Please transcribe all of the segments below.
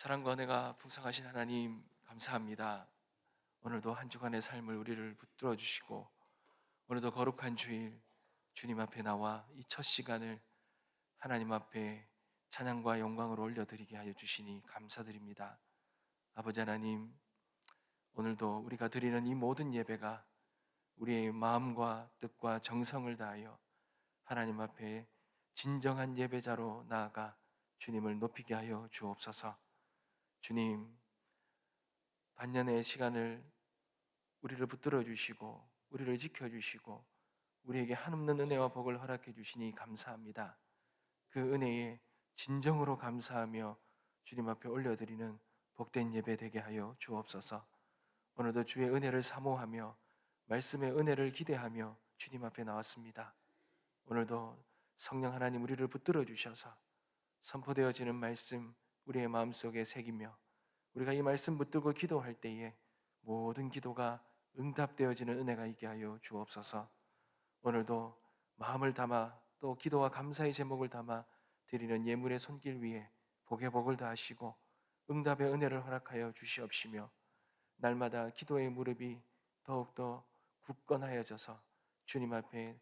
사랑과 은혜가 풍성하신 하나님 감사합니다. 오늘도 한 주간의 삶을 우리를 붙들어 주시고 오늘도 거룩한 주일 주님 앞에 나와 이 첫 시간을 하나님 앞에 찬양과 영광으로 올려드리게 하여 주시니 감사드립니다. 아버지 하나님, 오늘도 우리가 드리는 이 모든 예배가 우리의 마음과 뜻과 정성을 다하여 하나님 앞에 진정한 예배자로 나아가 주님을 높이게 하여 주옵소서. 주님, 반년의 시간을 우리를 붙들어 주시고 우리를 지켜 주시고 우리에게 한없는 은혜와 복을 허락해 주시니 감사합니다. 그 은혜에 진정으로 감사하며 주님 앞에 올려드리는 복된 예배 되게 하여 주옵소서. 오늘도 주의 은혜를 사모하며 말씀의 은혜를 기대하며 주님 앞에 나왔습니다. 오늘도 성령 하나님 우리를 붙들어 주셔서 선포되어지는 말씀 우리의 마음속에 새기며 우리가 이 말씀 붙들고 기도할 때에 모든 기도가 응답되어지는 은혜가 있게 하여 주옵소서. 오늘도 마음을 담아 또 기도와 감사의 제목을 담아 드리는 예물의 손길 위에 복의 복을 다하시고 응답의 은혜를 허락하여 주시옵시며 날마다 기도의 무릎이 더욱더 굳건하여져서 주님 앞에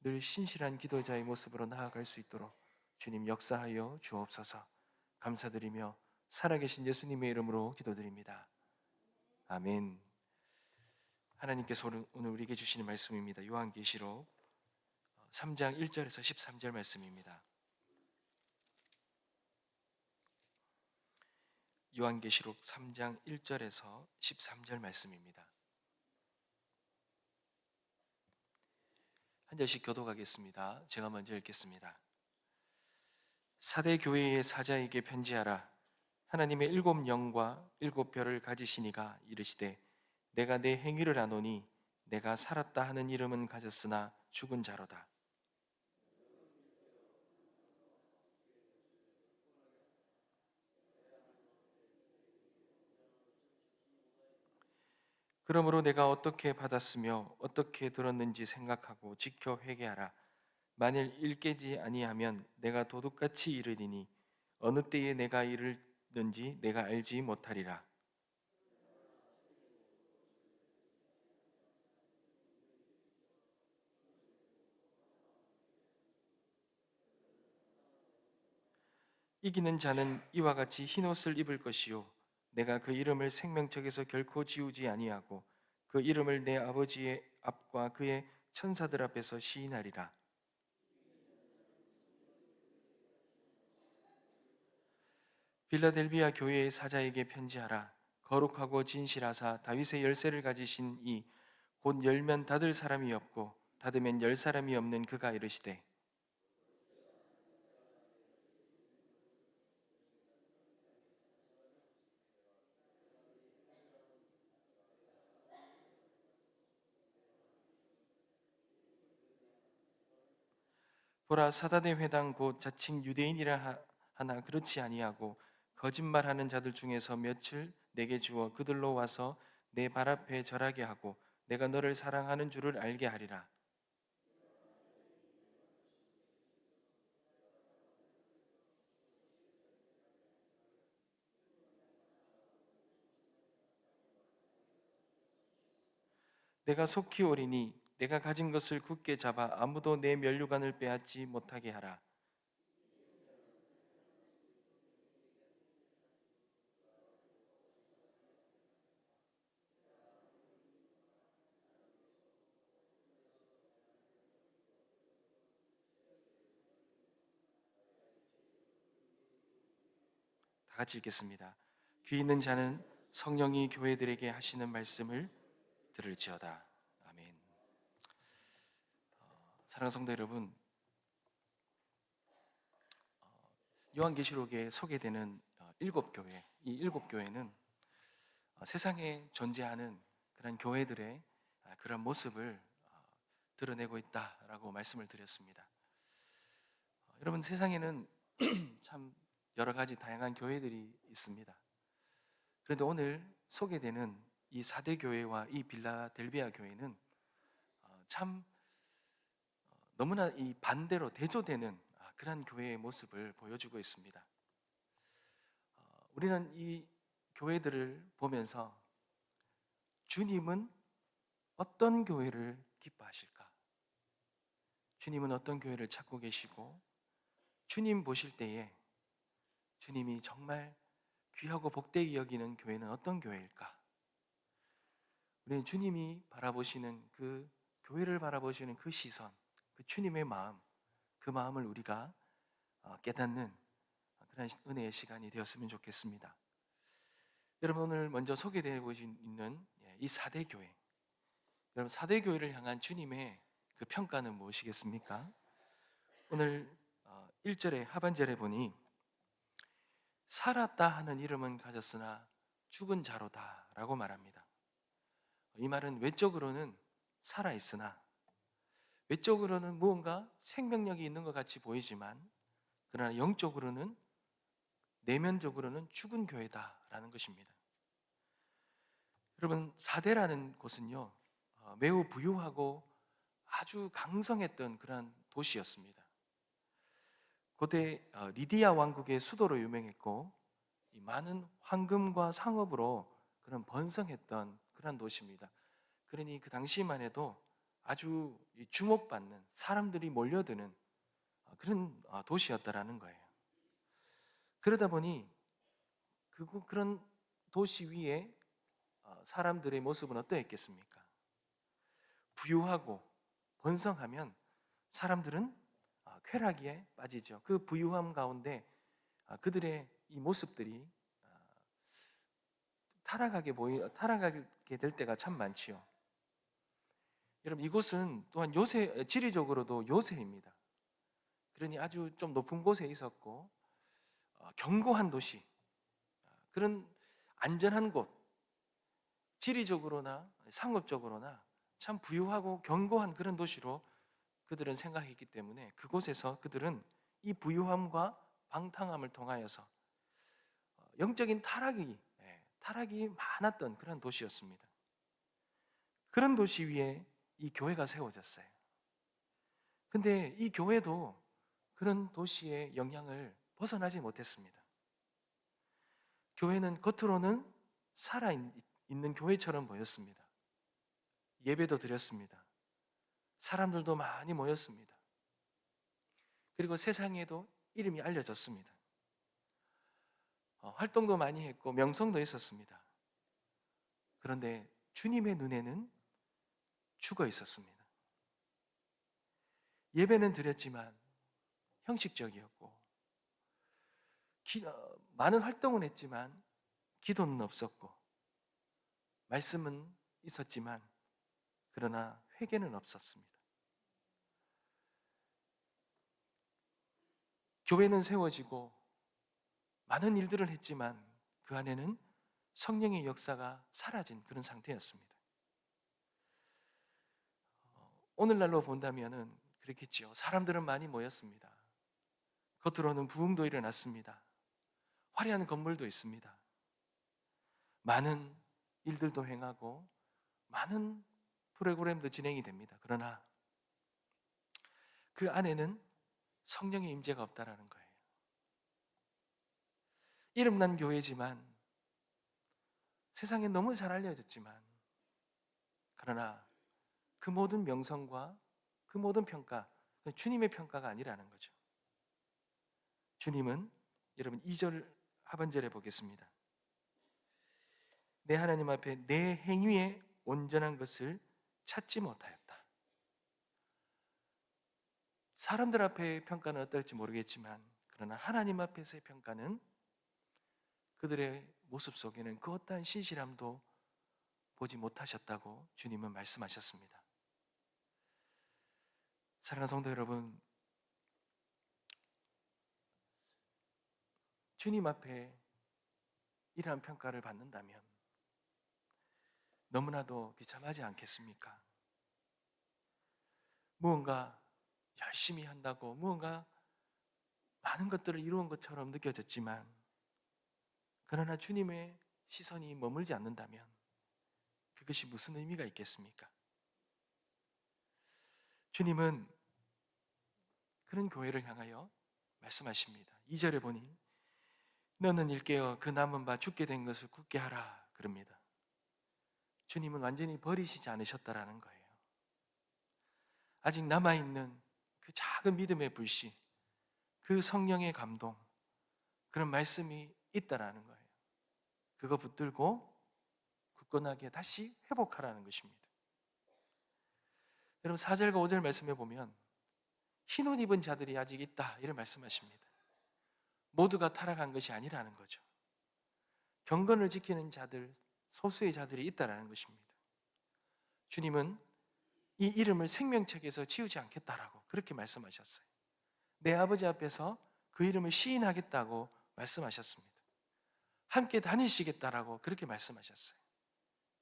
늘 신실한 기도자의 모습으로 나아갈 수 있도록 주님 역사하여 주옵소서. 감사드리며 살아계신 예수님의 이름으로 기도드립니다. 아멘. 하나님께서 오늘 우리에게 주시는 말씀입니다. 요한계시록 3장 1절에서 13절 말씀입니다. 요한계시록 3장 1절에서 13절 말씀입니다. 한 절씩 교독하겠습니다. 제가 먼저 읽겠습니다. 사대 교회의 사자에게 편지하라. 하나님의 7 영과 7 별을 가지시니가 이르시되 내가 내 행위를 아노니 내가 살았다 하는 이름은 가졌으나 죽은 자로다. 그러므로 내가 어떻게 받았으며 어떻게 들었는지 생각하고 지켜 회개하라. 만일 일깨지 아니하면 내가 도둑같이 이르리니 어느 때에 내가 이르는지 내가 알지 못하리라. 이기는 자는 이와 같이 흰옷을 입을 것이요 내가 그 이름을 생명책에서 결코 지우지 아니하고 그 이름을 내 아버지의 앞과 그의 천사들 앞에서 시인하리라. 빌라델비아 교회의 사자에게 편지하라. 거룩하고 진실하사 다윗의 열쇠를 가지신 이 곧 열면 닫을 사람이 없고 닫으면 열 사람이 없는 그가 이르시되 보라, 사단의 회당 곧 자칭 유대인이라 하나 그렇지 아니하고 거짓말하는 자들 중에서 몇을 내게 주어 그들로 와서 내 발 앞에 절하게 하고 내가 너를 사랑하는 줄을 알게 하리라. 내가 속히 오리니 내가 가진 것을 굳게 잡아 아무도 내 면류관을 빼앗지 못하게 하라. 다 같이 읽겠습니다. 귀 있는 자는 성령이 교회들에게 하시는 말씀을 들을지어다. 아멘. 사랑하는 성도 여러분, 요한계시록에 소개되는 7교회, 이 7교회는 세상에 존재하는 그런 교회들의 그런 모습을 드러내고 있다라고 말씀을 드렸습니다. 여러분, 세상에는 참 여러 가지 다양한 교회들이 있습니다. 그런데 오늘 소개되는 이 사대 교회와 이 빌라델비아 교회는 참 너무나 이 반대로 대조되는 그런 교회의 모습을 보여주고 있습니다. 우리는 이 교회들을 보면서 주님은 어떤 교회를 기뻐하실까? 주님은 어떤 교회를 찾고 계시고, 주님 보실 때에 주님이 정말 귀하고 복되게 여기는 교회는 어떤 교회일까? 우리는 주님이 바라보시는 그 교회를 바라보시는 그 시선, 그 주님의 마음, 그 마음을 우리가 깨닫는 그런 은혜의 시간이 되었으면 좋겠습니다. 여러분, 오늘 먼저 소개되고 있는 이 4대 교회, 여러분 4대 교회를 향한 주님의 그 평가는 무엇이겠습니까? 오늘 1절의 하반절에 보니 살았다 하는 이름은 가졌으나 죽은 자로다 라고 말합니다. 이 말은 외적으로는 살아있으나, 외적으로는 무언가 생명력이 있는 것 같이 보이지만, 그러나 영적으로는, 내면적으로는 죽은 교회다라는 것입니다. 여러분, 사대라는 곳은요, 매우 부유하고 아주 강성했던 그러한 도시였습니다. 고대 리디아 왕국의 수도로 유명했고, 이 많은 황금과 상업으로 그런 번성했던 그런 도시입니다. 그러니 그 당시만 해도 아주 주목받는, 사람들이 몰려드는 그런 도시였다라는 거예요. 그러다 보니 그런 도시 위에 사람들의 모습은 어떠했겠습니까? 부유하고 번성하면 사람들은 쾌락에 빠지죠. 그 부유함 가운데 그들의 이 모습들이 타락하게 될 때가 참 많지요. 여러분, 이곳은 또한 지리적으로도 요새입니다. 그러니 아주 좀 높은 곳에 있었고, 견고한 도시, 그런 안전한 곳, 지리적으로나 상업적으로나 참 부유하고 견고한 그런 도시로 그들은 생각했기 때문에 그곳에서 그들은 이 부유함과 방탕함을 통하여서 영적인 타락이 많았던 그런 도시였습니다. 그런 도시 위에 이 교회가 세워졌어요. 근데 이 교회도 그런 도시의 영향을 벗어나지 못했습니다. 교회는 겉으로는 살아있는 교회처럼 보였습니다. 예배도 드렸습니다. 사람들도 많이 모였습니다. 그리고 세상에도 이름이 알려졌습니다. 활동도 많이 했고 명성도 있었습니다. 그런데 주님의 눈에는 죽어 있었습니다. 예배는 드렸지만 형식적이었고, 많은 활동은 했지만 기도는 없었고, 말씀은 있었지만 그러나 회개는 없었습니다. 교회는 세워지고 많은 일들을 했지만 그 안에는 성령의 역사가 사라진 그런 상태였습니다. 오늘날로 본다면은 그렇겠지요. 사람들은 많이 모였습니다. 겉으로는 부흥도 일어났습니다. 화려한 건물도 있습니다. 많은 일들도 행하고 많은 프로그램도 진행이 됩니다. 그러나 그 안에는 성령의 임재가 없다라는 거예요. 이름난 교회지만, 세상에 너무 잘 알려졌지만, 그러나 그 모든 명성과 그 모든 평가, 주님의 평가가 아니라는 거죠. 주님은, 여러분 2절 하반절에 보겠습니다. 내 하나님 앞에 내 행위에 온전한 것을 찾지 못하였다. 사람들 앞의 평가는 어떨지 모르겠지만, 그러나 하나님 앞에서의 평가는 그들의 모습 속에는 그 어떠한 신실함도 보지 못하셨다고 주님은 말씀하셨습니다. 사랑하는 성도 여러분, 주님 앞에 이러한 평가를 받는다면 너무나도 비참하지 않겠습니까? 무언가 열심히 한다고 무언가 많은 것들을 이루은 것처럼 느껴졌지만, 그러나 주님의 시선이 머물지 않는다면 그것이 무슨 의미가 있겠습니까? 주님은 그런 교회를 향하여 말씀하십니다. 2절에 보니 너는 일깨어 그 남은 바 죽게 된 것을 굳게 하라 그럽니다. 주님은 완전히 버리시지 않으셨다라는 거예요. 아직 남아있는 그 작은 믿음의 불씨, 그 성령의 감동, 그런 말씀이 있다라는 거예요. 그거 붙들고 굳건하게 다시 회복하라는 것입니다. 여러분 4절과 5절 말씀해 보면 흰 옷 입은 자들이 아직 있다 이런 말씀하십니다. 모두가 타락한 것이 아니라는 거죠. 경건을 지키는 자들, 소수의 자들이 있다라는 것입니다. 주님은 이 이름을 생명책에서 지우지 않겠다라고 그렇게 말씀하셨어요. 내 아버지 앞에서 그 이름을 시인하겠다고 말씀하셨습니다. 함께 다니시겠다라고 그렇게 말씀하셨어요.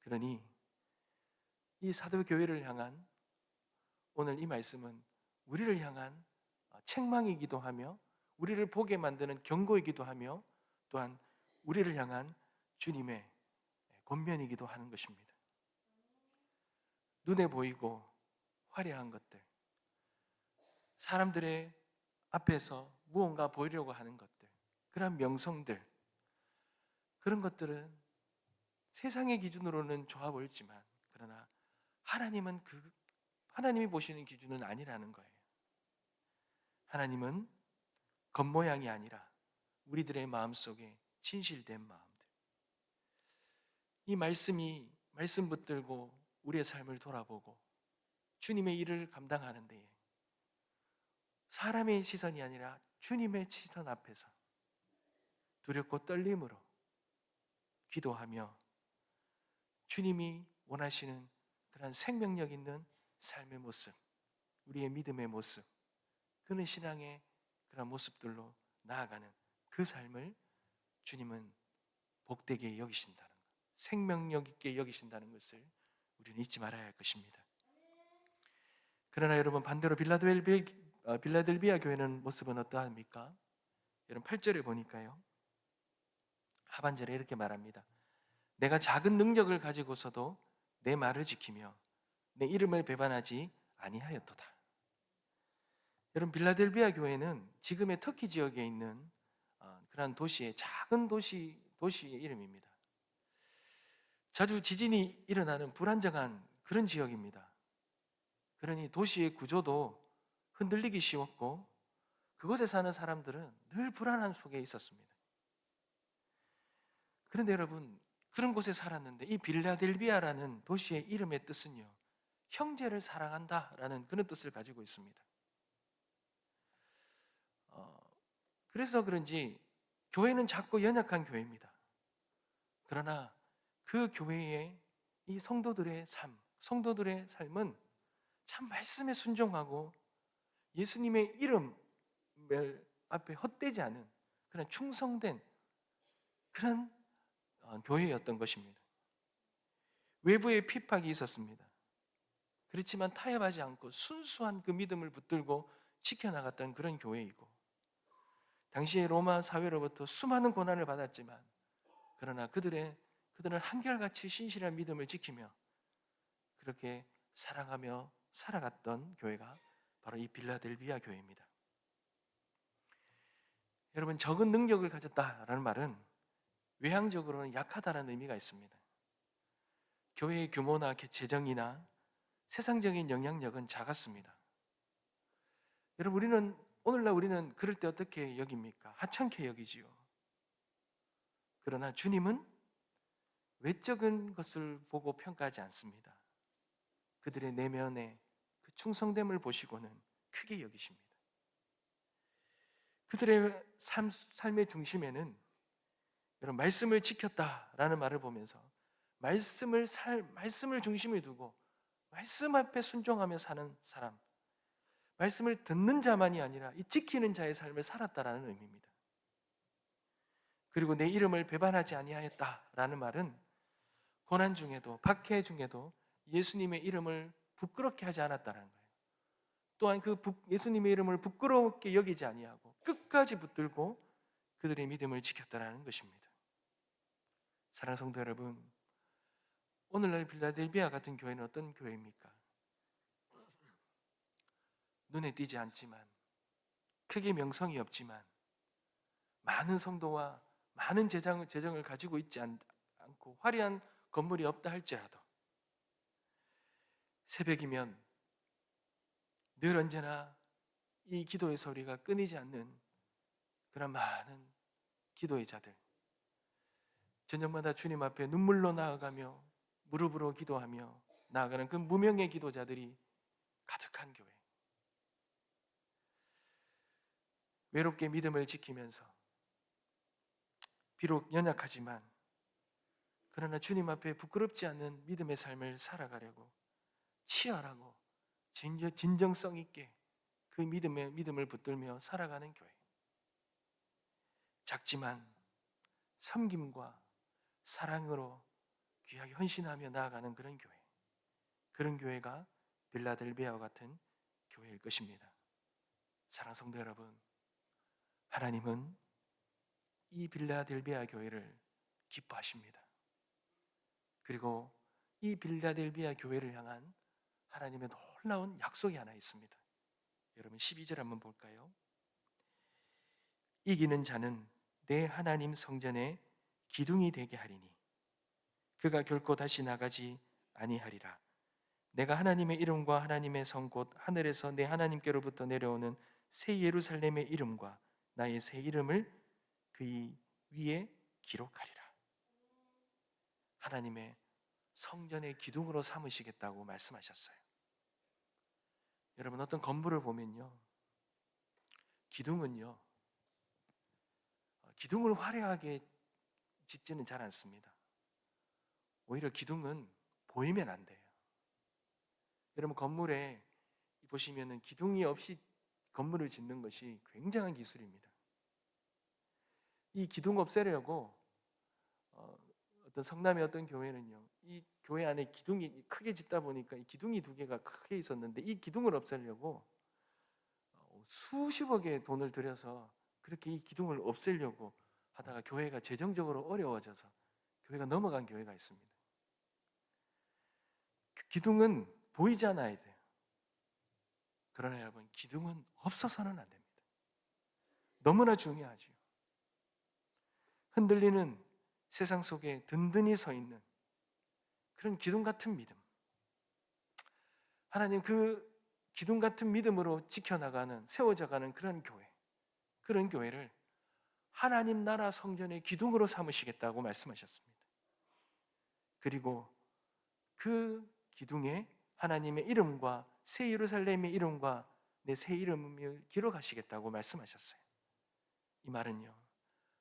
그러니 이 사도교회를 향한 오늘 이 말씀은 우리를 향한 책망이기도 하며 우리를 보게 만드는 경고이기도 하며 또한 우리를 향한 주님의 권면이기도 하는 것입니다. 눈에 보이고 화려한 것들, 사람들의 앞에서 무언가 보이려고 하는 것들, 그런 명성들, 그런 것들은 세상의 기준으로는 좋아 보이지만 그러나 하나님은 하나님이 보시는 기준은 아니라는 거예요. 하나님은 겉모양이 아니라 우리들의 마음속에 진실된 마음들, 이 말씀 붙들고 우리의 삶을 돌아보고 주님의 일을 감당하는 데에 사람의 시선이 아니라 주님의 시선 앞에서 두렵고 떨림으로 기도하며 주님이 원하시는 그런 생명력 있는 삶의 모습, 우리의 믿음의 모습, 그런 신앙의 그런 모습들로 나아가는 그 삶을 주님은 복되게 여기신다는 것, 생명력 있게 여기신다는 것을 우리는 잊지 말아야 할 것입니다. 그러나 여러분 반대로 빌라델비아 교회는 모습은 어떠합니까? 여러분 8절에 보니까요, 하반절에 이렇게 말합니다. 내가 작은 능력을 가지고서도 내 말을 지키며 내 이름을 배반하지 아니하였도다. 여러분 빌라델비아 교회는 지금의 터키 지역에 있는 그런 도시의 작은 도시의 이름입니다. 자주 지진이 일어나는 불안정한 그런 지역입니다. 그러니 도시의 구조도 흔들리기 쉬웠고 그곳에 사는 사람들은 늘 불안한 속에 있었습니다. 그런데 여러분 그런 곳에 살았는데 이 빌라델비아라는 도시의 이름의 뜻은요, 형제를 사랑한다라는 그런 뜻을 가지고 있습니다. 그래서 그런지 교회는 작고 연약한 교회입니다. 그러나 그 교회의 이 성도들의 삶은 참 말씀에 순종하고 예수님의 이름을 앞에 헛되지 않은 그런 충성된 그런 교회였던 것입니다. 외부에 핍박이 있었습니다. 그렇지만 타협하지 않고 순수한 그 믿음을 붙들고 지켜나갔던 그런 교회이고, 당시에 로마 사회로부터 수많은 고난을 받았지만 그러나 그들은 한결같이 신실한 믿음을 지키며 그렇게 사랑하며 살아갔던 교회가 바로 이 빌라델비아 교회입니다. 여러분 적은 능력을 가졌다라는 말은 외향적으로는 약하다는 의미가 있습니다. 교회의 규모나 재정이나 세상적인 영향력은 작았습니다. 여러분 오늘날 우리는 그럴 때 어떻게 여깁니까? 하찮게 여기지요. 그러나 주님은 외적인 것을 보고 평가하지 않습니다. 그들의 내면의 그 충성됨을 보시고는 크게 여기십니다. 그들의 삶의 중심에는 여러분 말씀을 지켰다라는 말을 보면서 말씀을 중심에 두고 말씀 앞에 순종하며 사는 사람, 말씀을 듣는 자만이 아니라 이 지키는 자의 삶을 살았다라는 의미입니다. 그리고 내 이름을 배반하지 아니하였다라는 말은 고난 중에도 박해 중에도 예수님의 이름을 부끄럽게 하지 않았다는 거예요. 또한 그 예수님의 이름을 부끄럽게 여기지 아니하고 끝까지 붙들고 그들의 믿음을 지켰다라는 것입니다. 사랑하는 성도 여러분, 오늘날 빌라델비아 같은 교회는 어떤 교회입니까? 눈에 띄지 않지만, 크게 명성이 없지만 많은 성도와 많은 재정을 가지고 있지 않고 화려한 건물이 없다 할지라도 새벽이면 늘 언제나 이 기도의 소리가 끊이지 않는 그런 많은 기도의 자들, 저녁마다 주님 앞에 눈물로 나아가며 무릎으로 기도하며 나아가는 그 무명의 기도자들이 가득한 교회, 외롭게 믿음을 지키면서 비록 연약하지만 그러나 주님 앞에 부끄럽지 않는 믿음의 삶을 살아가려고 치열하고 진정성 있게 그 믿음을 붙들며 살아가는 교회, 작지만 섬김과 사랑으로 귀하게 헌신하며 나아가는 그런 교회가 빌라델비아와 같은 교회일 것입니다. 사랑하는 성도 여러분, 하나님은 이 빌라델비아 교회를 기뻐하십니다. 그리고 이 빌라델비아 교회를 향한 하나님의 놀라운 약속이 하나 있습니다. 여러분 12절 한번 볼까요? 이기는 자는 내 하나님 성전의 기둥이 되게 하리니 그가 결코 다시 나가지 아니하리라. 내가 하나님의 이름과 하나님의 성 곧 하늘에서 내 하나님께로부터 내려오는 새 예루살렘의 이름과 나의 새 이름을 그 위에 기록하리라. 하나님의 성전의 기둥으로 삼으시겠다고 말씀하셨어요. 여러분 어떤 건물을 보면요, 기둥은요, 기둥을 화려하게 짓지는 잘 않습니다. 오히려 기둥은 보이면 안 돼요. 여러분 건물에 보시면은 기둥이 없이 건물을 짓는 것이 굉장한 기술입니다. 이 기둥 없애려고 어떤 성남의 어떤 교회는요, 이 교회 안에 기둥이 크게 짓다 보니까 이 기둥이 두 개가 크게 있었는데 이 기둥을 없애려고 수십억의 돈을 들여서 그렇게 이 기둥을 없애려고 하다가 교회가 재정적으로 어려워져서 교회가 넘어간 교회가 있습니다. 그 기둥은 보이지 않아야 돼요. 그러나 여러분 기둥은 없어서는 안 됩니다. 너무나 중요하죠. 흔들리는 세상 속에 든든히 서 있는 그런 기둥 같은 믿음, 하나님 그 기둥 같은 믿음으로 지켜나가는, 세워져가는 그런 교회를 하나님 나라 성전의 기둥으로 삼으시겠다고 말씀하셨습니다. 그리고 그 기둥에 하나님의 이름과 새 예루살렘의 이름과 내 새 이름을 기록하시겠다고 말씀하셨어요. 이 말은요,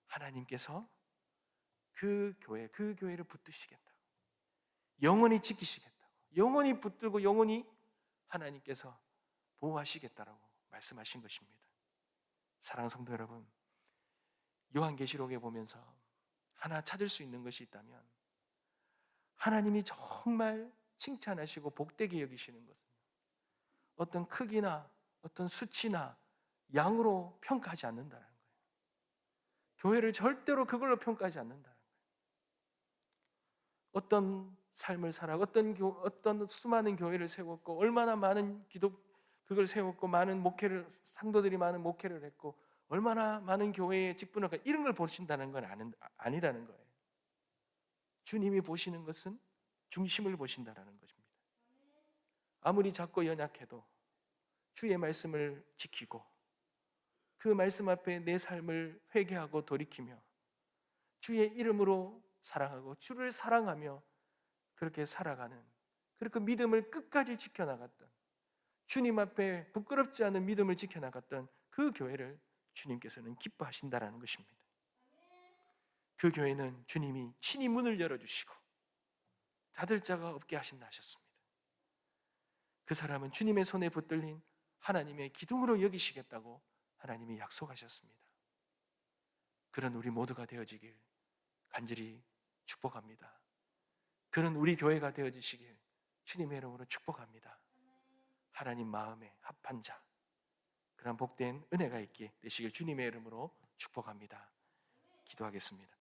하나님께서 그 교회를 붙드시겠다고, 영원히 지키시겠다고, 영원히 붙들고 영원히 하나님께서 보호하시겠다라고 말씀하신 것입니다. 사랑하는 성도 여러분, 요한계시록에 보면서 하나 찾을 수 있는 것이 있다면 하나님이 정말 칭찬하시고 복되게 여기시는 것은 어떤 크기나 어떤 수치나 양으로 평가하지 않는다는 거예요. 교회를 절대로 그걸로 평가하지 않는다는 거예요. 어떤 삶을 살아가고 어떤 수많은 교회를 세웠고 얼마나 많은 그걸 세웠고 많은 상도들이 많은 목회를 했고 얼마나 많은 교회에 직분을 이런 걸 보신다는 건 아니라는 거예요. 주님이 보시는 것은 중심을 보신다는 것입니다. 아무리 작고 연약해도 주의 말씀을 지키고 그 말씀 앞에 내 삶을 회개하고 돌이키며 주의 이름으로 사랑하고 주를 사랑하며 그렇게 살아가는, 그렇게 믿음을 끝까지 지켜나갔던, 주님 앞에 부끄럽지 않은 믿음을 지켜나갔던 그 교회를 주님께서는 기뻐하신다라는 것입니다. 그 교회는 주님이 친히 문을 열어주시고 닫을 자가 없게 하신다 하셨습니다. 그 사람은 주님의 손에 붙들린 하나님의 기둥으로 여기시겠다고 하나님이 약속하셨습니다. 그런 우리 모두가 되어지길 간절히 축복합니다. 그런 우리 교회가 되어지시길 주님의 이름으로 축복합니다. 하나님 마음에 합한 자, 그런 복된 은혜가 있게 되시길 주님의 이름으로 축복합니다. 기도하겠습니다.